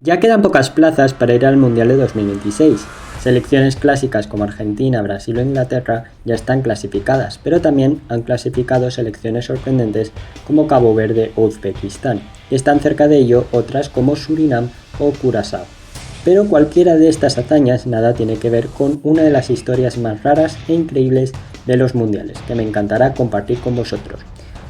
Ya quedan pocas plazas para ir al Mundial de 2026. Selecciones clásicas como Argentina, Brasil o Inglaterra ya están clasificadas, pero también han clasificado selecciones sorprendentes como Cabo Verde o Uzbekistán, y están cerca de ello otras como Surinam o Curazao. Pero cualquiera de estas hazañas nada tiene que ver con una de las historias más raras e increíbles de los mundiales, que me encantará compartir con vosotros.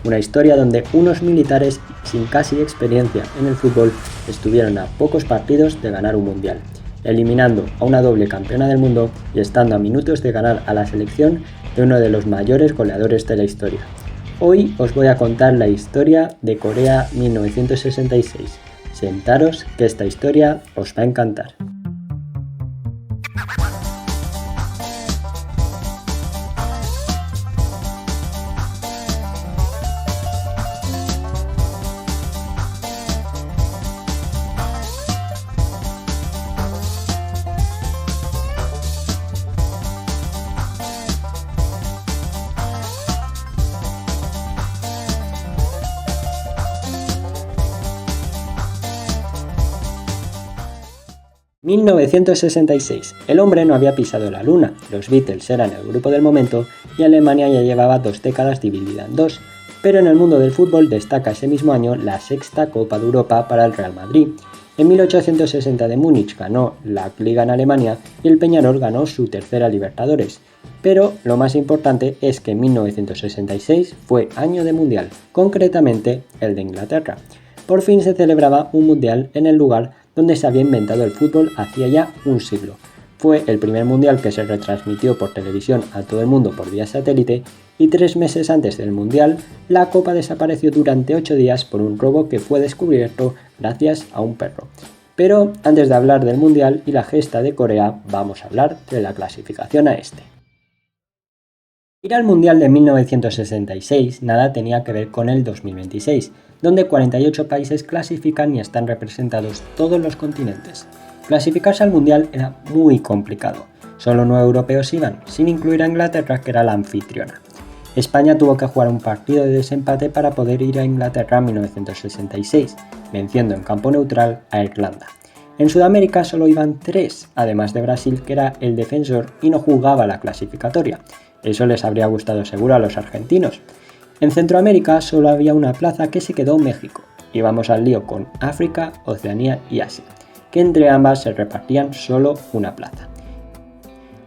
Una historia donde unos militares sin casi experiencia en el fútbol estuvieron a pocos partidos de ganar un mundial, eliminando a una doble campeona del mundo y estando a minutos de ganar a la selección de uno de los mayores goleadores de la historia. Hoy os voy a contar la historia de Corea 1966. Sentaros que esta historia os va a encantar. «1966. El hombre no había pisado la luna, los Beatles eran el grupo del momento y Alemania ya llevaba 2 décadas dividida en dos, pero en el mundo del fútbol destaca ese mismo año la sexta Copa de Europa para el Real Madrid. En 1860 de Múnich ganó la Liga en Alemania y el Peñarol ganó su tercera Libertadores. Pero lo más importante es que 1966 fue año de mundial, concretamente el de Inglaterra. Por fin se celebraba un mundial en el lugar donde se había inventado el fútbol hacía ya un siglo. Fue el primer mundial que se retransmitió por televisión a todo el mundo por vía satélite y 3 meses antes del mundial, la copa desapareció durante 8 días por un robo que fue descubierto gracias a un perro. Pero antes de hablar del mundial y la gesta de Corea, vamos a hablar de la clasificación a este. Ir al Mundial de 1966 nada tenía que ver con el 2026, donde 48 países clasifican y están representados todos los continentes. Clasificarse al Mundial era muy complicado, solo 9 europeos iban, sin incluir a Inglaterra, que era la anfitriona. España tuvo que jugar un partido de desempate para poder ir a Inglaterra en 1966, venciendo en campo neutral a Irlanda. En Sudamérica solo iban 3, además de Brasil, que era el defensor y no jugaba la clasificatoria. Eso les habría gustado seguro a los argentinos. En Centroamérica solo había una plaza que se quedó México. Íbamos al lío con África, Oceanía y Asia, que entre ambas se repartían solo una plaza.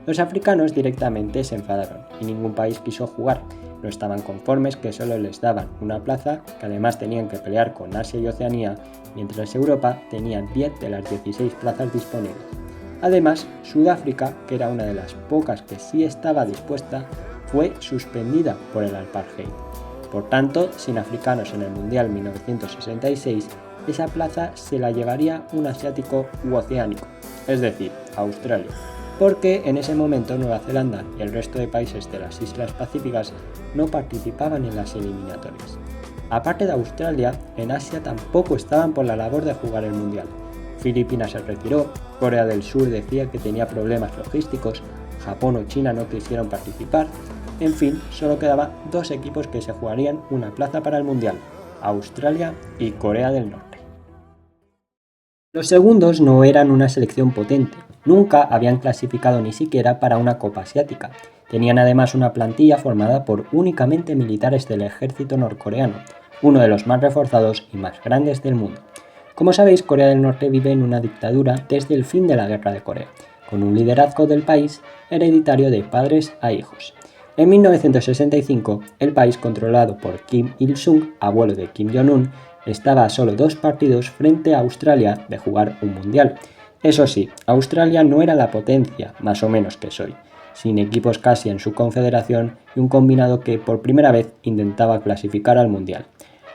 Los africanos directamente se enfadaron y ningún país quiso jugar. No estaban conformes que solo les daban una plaza, que además tenían que pelear con Asia y Oceanía, mientras Europa tenía 10 de las 16 plazas disponibles. Además, Sudáfrica, que era una de las pocas que sí estaba dispuesta, fue suspendida por el apartheid. Por tanto, sin africanos en el Mundial 1966, esa plaza se la llevaría un asiático u oceánico, es decir, Australia, porque en ese momento Nueva Zelanda y el resto de países de las Islas Pacíficas no participaban en las eliminatorias. Aparte de Australia, en Asia tampoco estaban por la labor de jugar el Mundial. Filipinas se retiró, Corea del Sur decía que tenía problemas logísticos, Japón o China no quisieron participar. En fin, solo quedaban 2 equipos que se jugarían una plaza para el Mundial, Australia y Corea del Norte. Los segundos no eran una selección potente, nunca habían clasificado ni siquiera para una Copa Asiática. Tenían además una plantilla formada por únicamente militares del ejército norcoreano, uno de los más reforzados y más grandes del mundo. Como sabéis, Corea del Norte vive en una dictadura desde el fin de la Guerra de Corea, con un liderazgo del país hereditario de padres a hijos. En 1965, el país controlado por Kim Il-sung, abuelo de Kim Jong-un, estaba a solo 2 partidos frente a Australia de jugar un mundial. Eso sí, Australia no era la potencia, más o menos que es hoy, sin equipos casi en su confederación y un combinado que por primera vez intentaba clasificar al mundial.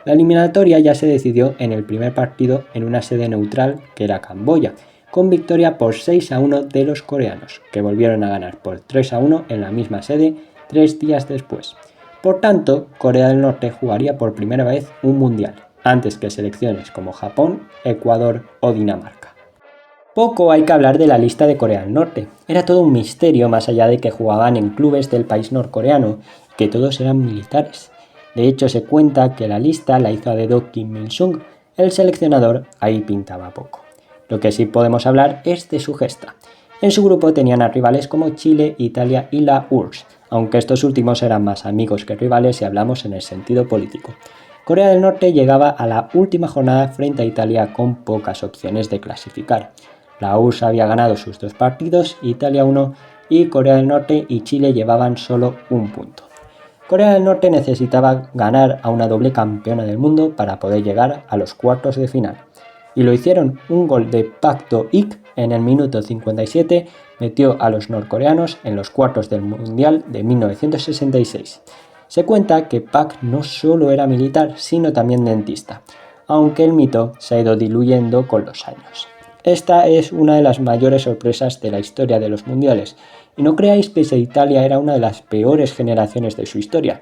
La eliminatoria ya se decidió en el primer partido en una sede neutral que era Camboya, con victoria por 6-1 de los coreanos, que volvieron a ganar por 3-1 en la misma sede 3 días después. Por tanto, Corea del Norte jugaría por primera vez un mundial, antes que selecciones como Japón, Ecuador o Dinamarca. Poco hay que hablar de la lista de Corea del Norte. Era todo un misterio más allá de que jugaban en clubes del país norcoreano, que todos eran militares. De hecho, se cuenta que la lista la hizo a dedo Kim Il-sung, el seleccionador ahí pintaba poco. Lo que sí podemos hablar es de su gesta. En su grupo tenían a rivales como Chile, Italia y la URSS, aunque estos últimos eran más amigos que rivales si hablamos en el sentido político. Corea del Norte llegaba a la última jornada frente a Italia con pocas opciones de clasificar. La URSS había ganado sus 2 partidos, Italia 1, y Corea del Norte y Chile llevaban solo un punto. Corea del Norte necesitaba ganar a una doble campeona del mundo para poder llegar a los cuartos de final. Y lo hicieron. Un gol de Park Do-ik en el minuto 57 metió a los norcoreanos en los cuartos del Mundial de 1966. Se cuenta que Park no solo era militar, sino también dentista, aunque el mito se ha ido diluyendo con los años. Esta es una de las mayores sorpresas de la historia de los mundiales, y no creáis que Italia era una de las peores generaciones de su historia,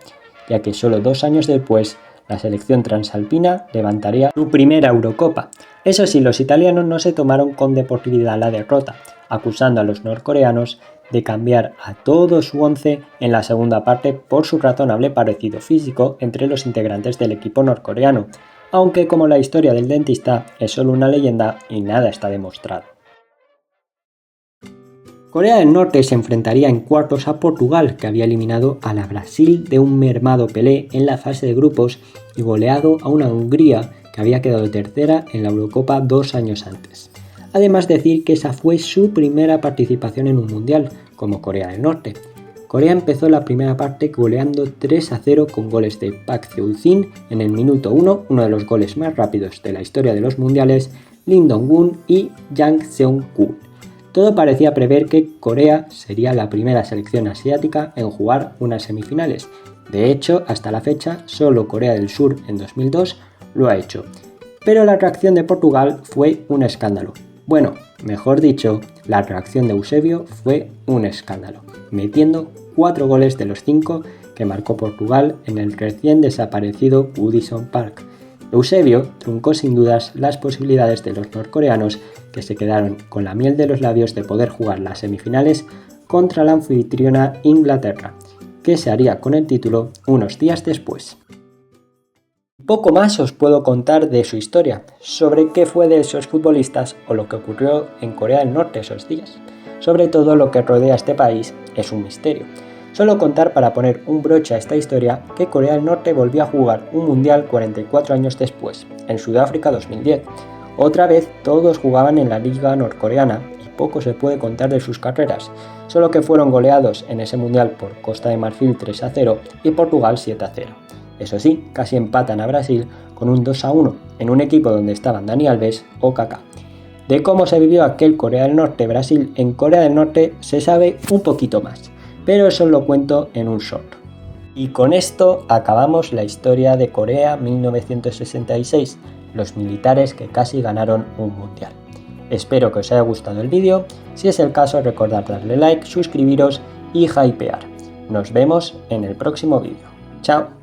ya que solo 2 años después la selección transalpina levantaría su primera Eurocopa. Eso sí, los italianos no se tomaron con deportividad la derrota, acusando a los norcoreanos de cambiar a todo su once en la segunda parte por su razonable parecido físico entre los integrantes del equipo norcoreano, aunque como la historia del dentista es solo una leyenda y nada está demostrado. Corea del Norte se enfrentaría en cuartos a Portugal, que había eliminado a la Brasil de un mermado Pelé en la fase de grupos y goleado a una Hungría que había quedado tercera en la Eurocopa 2 años antes. Además decir que esa fue su primera participación en un mundial, como Corea del Norte. Corea empezó la primera parte goleando 3-0 con goles de Park Seo-jin en el minuto 1, uno de los goles más rápidos de la historia de los mundiales, Lim Dong-gun y Jang Seong-koo. Todo parecía prever que Corea sería la primera selección asiática en jugar unas semifinales. De hecho, hasta la fecha, solo Corea del Sur en 2002 lo ha hecho. Pero la reacción de Portugal fue un escándalo. Bueno, mejor dicho, la reacción de Eusebio fue un escándalo, metiendo 4 goles de los 5 que marcó Portugal en el recién desaparecido Goodison Park. Eusebio truncó sin dudas las posibilidades de los norcoreanos, que se quedaron con la miel de los labios de poder jugar las semifinales contra la anfitriona Inglaterra, que se haría con el título unos días después. Poco más os puedo contar de su historia, sobre qué fue de esos futbolistas o lo que ocurrió en Corea del Norte esos días. Sobre todo lo que rodea a este país es un misterio. Solo contar para poner un broche a esta historia que Corea del Norte volvió a jugar un mundial 44 años después, en Sudáfrica 2010. Otra vez todos jugaban en la liga norcoreana y poco se puede contar de sus carreras, solo que fueron goleados en ese mundial por Costa de Marfil 3-0 y Portugal 7-0. Eso sí, casi empatan a Brasil con un 2-1 en un equipo donde estaban Dani Alves o Kaká. De cómo se vivió aquel Corea del Norte-Brasil en Corea del Norte se sabe un poquito más, pero eso lo cuento en un short. Y con esto acabamos la historia de Corea 1966, los militares que casi ganaron un mundial. Espero que os haya gustado el vídeo, si es el caso recordad darle like, suscribiros y hypear. Nos vemos en el próximo vídeo. ¡Chao!